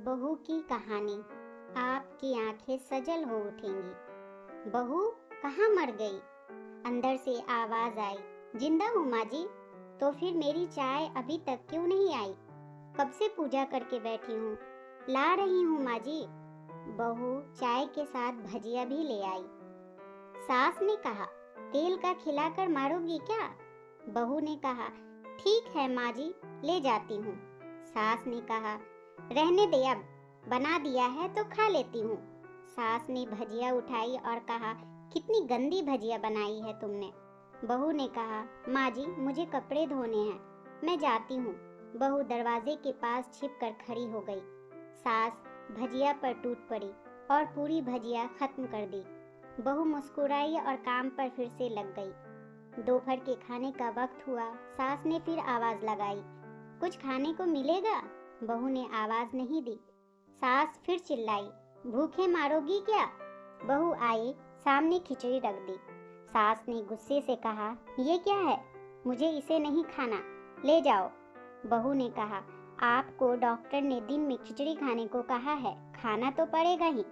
बहू की कहानी। आपकी आंखें सजल हो उठेंगी। बहू कहाँ मर गई? अंदर से आवाज आई। जिंदा हूँ माँ जी। तो फिर मेरी चाय अभी तक क्यों नहीं आई? कब से पूजा करके बैठी हूँ, ला रही हूँ माँ जी। बहू चाय के साथ भजिया भी ले आई। सास ने कहा, तेल का खिलाकर मारोगी क्या? बहू ने कहा, ठीक है माँ जी, ले जाती हूँ। सास ने कहा, रहने दे, अब बना दिया है तो खा लेती हूँ। सास ने भजिया उठाई और कहा, कितनी गंदी भजिया बनाई है तुमने। बहू ने कहा, माँ जी मुझे कपड़े धोने हैं, मैं जाती हूँ। बहू दरवाजे के पास छिप कर खड़ी हो गई। सास भजिया पर टूट पड़ी और पूरी भजिया खत्म कर दी। बहू मुस्कुराई और काम पर फिर से लग गई। दोपहर के खाने का वक्त हुआ। सास ने फिर आवाज लगाई, कुछ खाने को मिलेगा? बहू ने आवाज नहीं दी। सास फिर चिल्लाई, भूखे मारोगी क्या? बहू आई, सामने खिचड़ी रख दी। सास ने गुस्से से कहा, ये क्या है? मुझे इसे नहीं खाना, ले जाओ। बहू ने कहा, आपको डॉक्टर ने दिन में खिचड़ी खाने को कहा है, खाना तो पड़ेगा ही।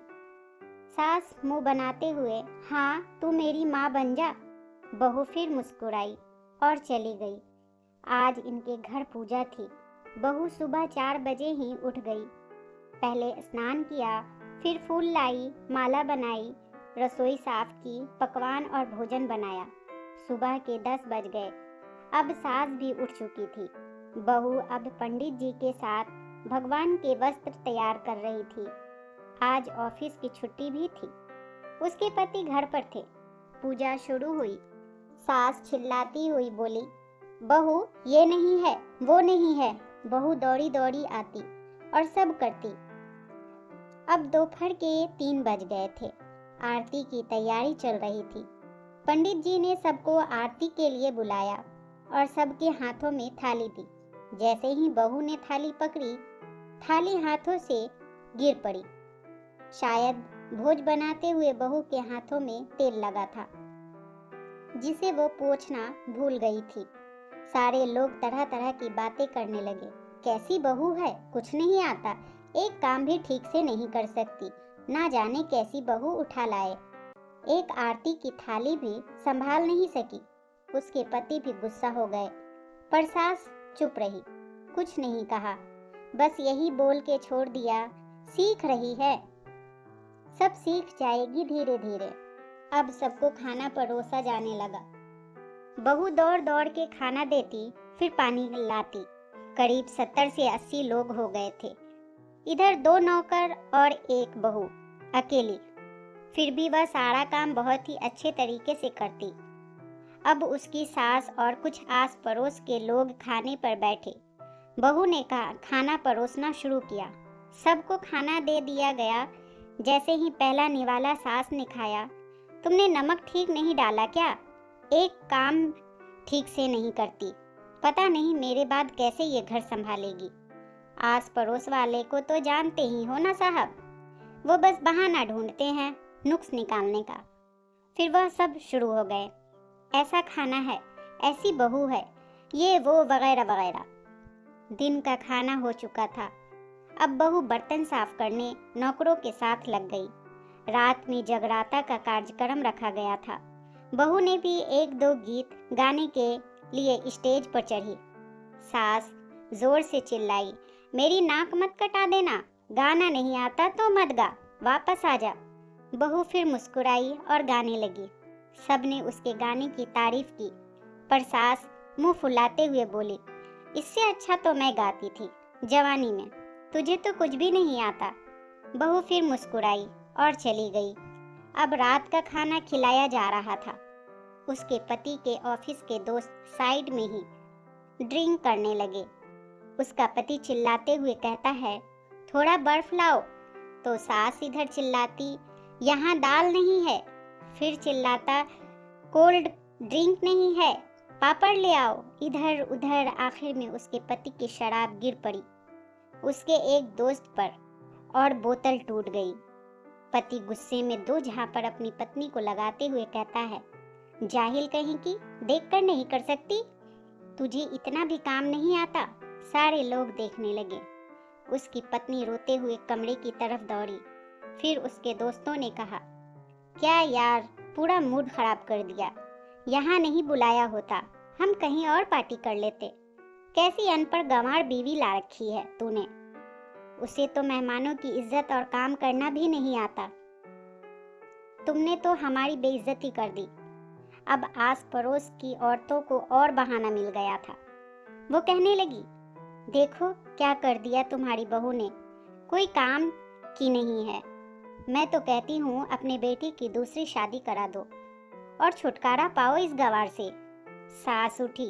सास मुंह बनाते हुए, हाँ तू मेरी माँ बन जा। बहू फिर मुस्कुराई और चली गई। आज इनके घर पूजा थी। बहू सुबह 4 बजे ही उठ गई। पहले स्नान किया, फिर फूल लाई, माला बनाई, रसोई साफ की, पकवान और भोजन बनाया। सुबह के 10 बज गए। अब सास भी उठ चुकी थी। बहू अब पंडित जी के साथ भगवान के वस्त्र तैयार कर रही थी। आज ऑफिस की छुट्टी भी थी। उसके पति घर पर थे। पूजा शुरू हुई। सास चिल्लाती हुई बोली, बहू ये नहीं है, वो नहीं है। बहू दौड़ी दौड़ी आती और सब करती। अब दोपहर के 3 बज गए थे। आरती की तैयारी चल रही थी। पंडित जी ने सबको आरती के लिए बुलाया और सबके हाथों में थाली दी। जैसे ही बहू ने थाली पकड़ी, थाली हाथों से गिर पड़ी। शायद भोज बनाते हुए बहू के हाथों में तेल लगा था, जिसे वो पोंछना भूल गई थी। सारे लोग तरह तरह की बातें करने लगे। कैसी बहू है, कुछ नहीं आता, एक काम भी ठीक से नहीं कर सकती, ना जाने कैसी बहू उठा लाए। एक आरती की थाली भी संभाल नहीं सकी। उसके पति भी गुस्सा हो गए, पर सास चुप रही, कुछ नहीं कहा, बस यही बोल के छोड़ दिया, सीख रही है, सब सीख जाएगी धीरे धीरे। अब सबको खाना परोसा जाने लगा। बहू दौड़ दौड़ के खाना देती, फिर पानी लाती। करीब 70 से 80 लोग हो गए थे। इधर 2 नौकर और एक बहू अकेली। फिर भी वह सारा काम बहुत ही अच्छे तरीके से करती। अब उसकी सास और कुछ आस पड़ोस के लोग खाने पर बैठे। बहू ने कहा, खाना परोसना शुरू किया। सबको खाना दे दिया गया। जैसे ही पहला निवाला सास ने खाया, तुमने नमक ठीक नहीं डाला क्या? एक काम ठीक से नहीं करती, पता नहीं मेरे बाद कैसे ये घर संभालेगी। आस पड़ोस वाले को तो जानते ही हो ना साहब, वो बस बहाना ढूंढते हैं नुक्स निकालने का। फिर वह सब शुरू हो गए, ऐसा खाना है, ऐसी बहू है, ये वो वगैरह वगैरह। दिन का खाना हो चुका था। अब बहू बर्तन साफ करने नौकरों के साथ लग गई। रात में जगराता का कार्यक्रम रखा गया था। बहू ने भी 1-2 गीत गाने के लिए स्टेज पर चढ़ी। सास जोर से चिल्लाई, मेरी नाक मत कटा देना, गाना नहीं आता तो मत गा, वापस आ जा। बहू फिर मुस्कुराई और गाने लगी। सबने उसके गाने की तारीफ की, पर सास मुंह फुलाते हुए बोली, इससे अच्छा तो मैं गाती थी जवानी में, तुझे तो कुछ भी नहीं आता। बहू फिर मुस्कुराई और चली गई। अब रात का खाना खिलाया जा रहा था। उसके पति के ऑफिस के दोस्त साइड में ही ड्रिंक करने लगे। उसका पति चिल्लाते हुए कहता है, थोड़ा बर्फ लाओ, तो सास इधर चिल्लाती, यहाँ दाल नहीं है। फिर चिल्लाता, कोल्ड ड्रिंक नहीं है, पापड़ ले आओ। इधर उधर आखिर में उसके पति की शराब गिर पड़ी उसके एक दोस्त पर और बोतल टूट गई। पति गुस्से में 2 झापड़ अपनी पत्नी को लगाते हुए कहता है, जाहिल कहीं की, देखकर नहीं कर सकती, तुझे इतना भी काम नहीं आता। सारे लोग देखने लगे। उसकी पत्नी रोते हुए कमरे की तरफ दौड़ी। फिर उसके दोस्तों ने कहा, क्या यार, पूरा मूड खराब कर दिया। यहाँ नहीं बुलाया होता, हम कहीं और पार्टी कर लेते। कैसी अनपढ़ गंवार बीवी ला रखी है तूने। उसे तो मेहमानों की इज्जत और काम करना भी नहीं आता। तुमने तो हमारी बेइज्जती कर दी। अब आस पड़ोस की औरतों को और बहाना मिल गया था। वो कहने लगी, देखो क्या कर दिया तुम्हारी बहू ने, कोई काम की नहीं है। मैं तो कहती हूँ अपने बेटी की दूसरी शादी करा दो और छुटकारा पाओ इस गंवार से। सास उठी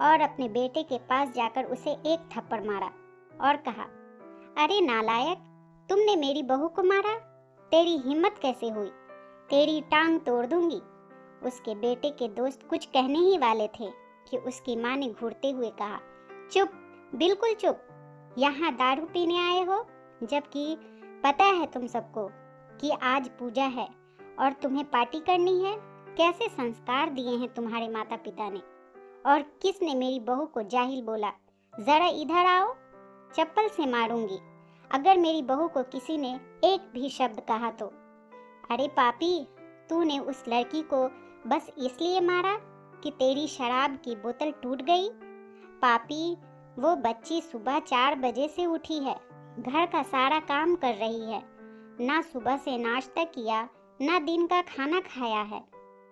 और अपने बेटे के पास जाकर उसे एक थप्पड़ मारा और कहा, अरे नालायक, तुमने मेरी बहू को मारा, तेरी हिम्मत कैसे हुई, तेरी टांग तोड़ दूंगी। उसके बेटे के दोस्त कुछ कहने ही वाले थे कि उसकी माँ ने घूरते हुए कहा, चुप, बिल्कुल चुप। यहाँ दारू पीने आए हो, जबकि पता है तुम सबको कि आज पूजा है और तुम्हें पार्टी करनी है। कैसे संस्कार दिए हैं तुम्हारे माता पिता ने। और किसने मेरी बहू को जाहिल बोला। जरा इधर आओ, चप्पल से मारूंगी अगर मेरी बहू को किसी ने एक भी शब्द कहा तो। अरे पापी, तूने उस लड़की को बस इसलिए मारा कि तेरी शराब की बोतल टूट गई। पापी, वो बच्ची सुबह 4 बजे से उठी है, घर का सारा काम कर रही है, ना सुबह से नाश्ता किया, ना दिन का खाना खाया है।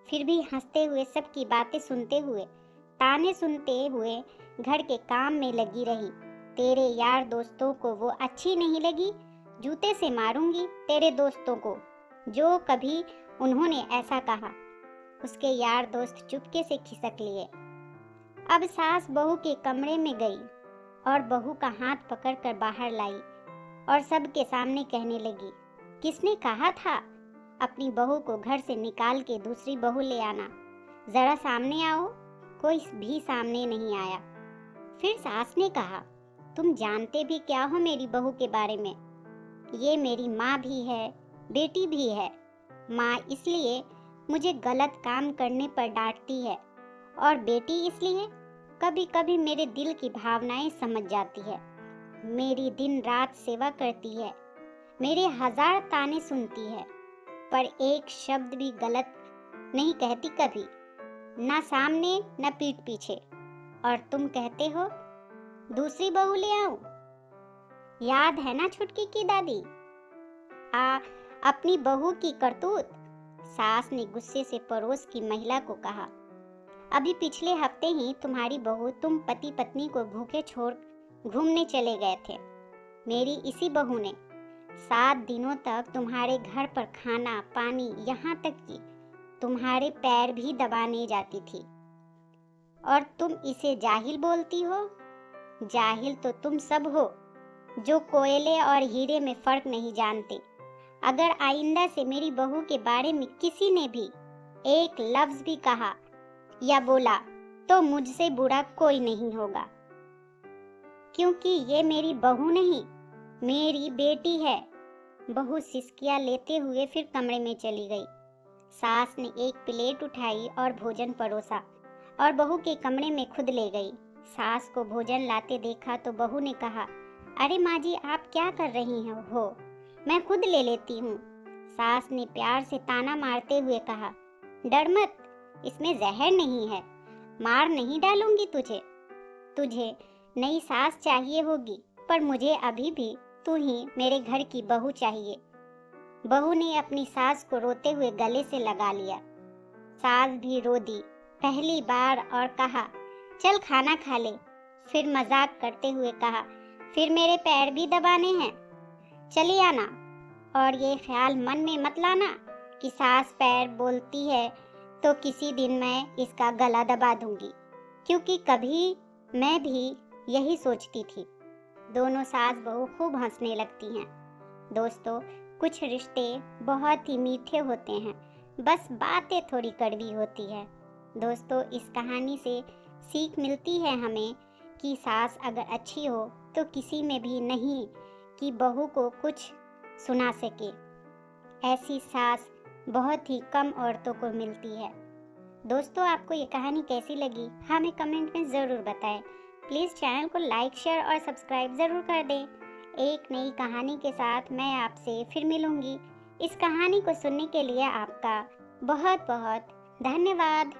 फिर भी हंसते हुए सबकी बातें सुनते हुए, ताने सुनते हुए घर के काम में लगी रही। तेरे यार दोस्तों को वो अच्छी नहीं लगी, जूते से मारूंगी तेरे दोस्तों को जो कभी उन्होंने ऐसा कहा। उसके यार दोस्त चुपके से खिसक लिए। अब सास बहू के कमरे में गई और बहू का हाथ पकड़कर बाहर लाई और सबके सामने कहने लगी, किसने कहा था अपनी बहू को घर से निकाल के दूसरी बहू ले आना। जरा सामने आओ। कोई भी सामने नहीं आया। फिर सास ने कहा, तुम जानते भी क्या हो मेरी बहू के बारे में। ये मेरी माँ भी है, बेटी भी है। माँ इसलिए मुझे गलत काम करने पर डांटती है और बेटी इसलिए कभी कभी मेरे दिल की भावनाएं समझ जाती है। मेरी दिन रात सेवा करती है, मेरे 1000 ताने सुनती है, पर एक शब्द भी गलत नहीं कहती कभी, ना सामने न पीठ पीछे। और तुम कहते हो दूसरी बहू ले आऊं। याद है ना छुटकी की दादी, अपनी बहू की करतूत। सास ने गुस्से से पड़ोस की महिला को कहा, अभी पिछले हफ्ते ही तुम्हारी बहू तुम पति पत्नी को भूखे छोड़ घूमने चले गए थे। मेरी इसी बहू ने 7 दिनों तक तुम्हारे घर पर खाना पानी, यहाँ तक कि तुम्हारे पैर भी दबाने जाती थी, और तुम इसे जाहिल बोलती हो। जाहिल तो तुम सब हो जो कोयले और हीरे में फर्क नहीं जानते। अगर आइंदा से मेरी बहू के बारे में किसी ने भी एक लफ्ज भी कहा या बोला तो मुझसे बुरा कोई नहीं होगा, क्योंकि ये मेरी बहू नहीं, मेरी बेटी है। बहू सिसकियां लेते हुए फिर कमरे में चली गई। सास ने एक प्लेट उठाई और भोजन परोसा और बहू के कमरे में खुद ले गई। सास को भोजन लाते देखा तो बहू ने कहा, अरे माँ जी, आप क्या कर रही हो, मैं खुद ले लेती हूँ। सास ने प्यार से ताना मारते हुए कहा, डर मत, इसमें जहर नहीं है, मार नहीं डालूंगी तुझे नई सास चाहिए होगी, पर मुझे अभी भी तू ही मेरे घर की बहू चाहिए। बहू ने अपनी सास को रोते हुए गले से लगा लिया। सास भी रो दी पहली बार और कहा, चल खाना खा ले। फिर मजाक करते हुए कहा, फिर मेरे पैर भी दबाने हैं, चले आना। और ये ख्याल मन में मत लाना कि सास पैर बोलती है तो किसी दिन मैं इसका गला दबा दूंगी, क्योंकि कभी मैं भी यही सोचती थी। दोनों सास बहू खूब हंसने लगती हैं। दोस्तों, कुछ रिश्ते बहुत ही मीठे होते हैं, बस बातें थोड़ी कड़वी होती है। दोस्तों, इस कहानी से सीख मिलती है हमें कि सास अगर अच्छी हो तो किसी में भी नहीं कि बहू को कुछ सुना सके। ऐसी सास बहुत ही कम औरतों को मिलती है। दोस्तों, आपको ये कहानी कैसी लगी हमें कमेंट में ज़रूर बताएं। प्लीज़ चैनल को लाइक, शेयर और सब्सक्राइब ज़रूर कर दें। एक नई कहानी के साथ मैं आपसे फिर मिलूंगी। इस कहानी को सुनने के लिए आपका बहुत बहुत धन्यवाद।